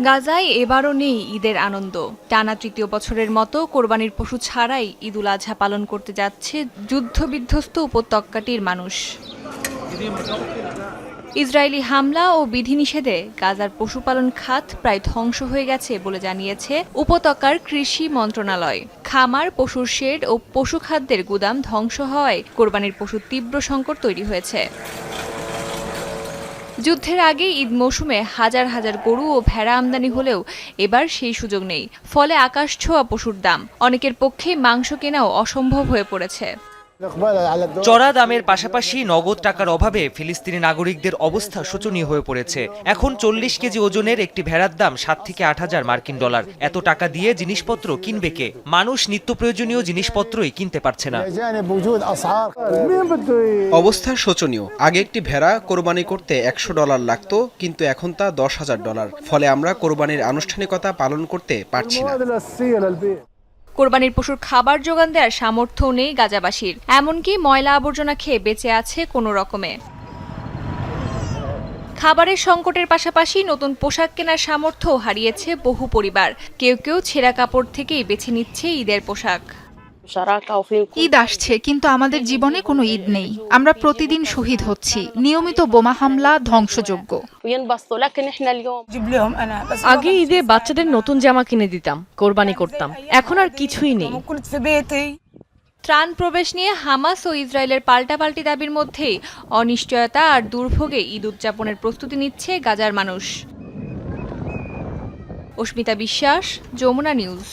গাজায় এবারও নেই ঈদের আনন্দ। টানা তৃতীয় বছরের মতো কোরবানির পশু ছাড়াই ঈদুল আজহা পালন করতে যাচ্ছে যুদ্ধবিধ্বস্ত উপত্যকাটির মানুষ। ইসরায়েলি হামলা ও বিধিনিষেধে গাজার পশুপালন খাত প্রায় ধ্বংস হয়ে গেছে বলে জানিয়েছে উপত্যকার কৃষি মন্ত্রণালয়। খামার, পশুর শেড ও পশুখাদ্যের গুদাম ধ্বংস হওয়ায় কোরবানির পশুর তীব্র সংকট তৈরি হয়েছে। যুদ্ধের আগে ঈদ মৌসুমে হাজার হাজার গরু ও ভেড়া আমদানি হলেও এবার সেই সুযোগ নেই। ফলে আকাশছোঁয়া পশুর দাম। অনেকের পক্ষেই মাংস কেনাও অসম্ভব হয়ে পড়েছে। চড়া দামের পাশাপাশি নগদ টাকার অভাবে ফিলিস্তিনি নাগরিকদের অবস্থা শোচনীয় হয়ে পড়েছে। এখন 40 কেজি ওজনের একটি ভেড়ার দাম 7 থেকে 8,000 মার্কিন ডলার। এত টাকা দিয়ে জিনিসপত্র কিনবে কে? মানুষ নিত্য প্রয়োজনীয় জিনিসপত্রই কিনতে পারছে না। অবস্থা শোচনীয়। আগে একটি ভেড়া কোরবানি করতে $100 লাগতো, কিন্তু এখন তা $10,000। ফলে আমরা কোরবানির আনুষ্ঠানিকতা পালন করতে পারছি না। কোরবানির পশুর খাবার জোগান দেওয়ার সামর্থ্য নেই গাজাবাসীর। এমনকি ময়লা আবর্জনা খেয়ে বেঁচে আছে কোনো রকমে। খাবারের সংকটের পাশাপাশি নতুন পোশাক কেনার সামর্থ্যও হারিয়েছে বহু পরিবার। কেউ কেউ ছেঁড়া কাপড় থেকেই বেছে নিচ্ছে ঈদের পোশাক। ঈদ আসছে, কিন্তু আমাদের জীবনে কোনো ঈদ নেই। আমরা প্রতিদিন শহীদ হচ্ছি। নিয়মিত বোমা হামলা, ধ্বংসযজ্ঞ। আগে ঈদে বাচ্চাদের নতুন জামা কিনে দিতাম, কোরবানি করতাম। এখন আর কিছুই নেই। ত্রাণ প্রবেশ নিয়ে হামাস ও ইসরায়েলের পাল্টাপাল্টি দাবির মধ্যেই অনিশ্চয়তা আর দুর্ভোগে ঈদ উদযাপনের প্রস্তুতি নিচ্ছে গাজার মানুষ। অস্মিতা বিশ্বাস, যমুনা নিউজ।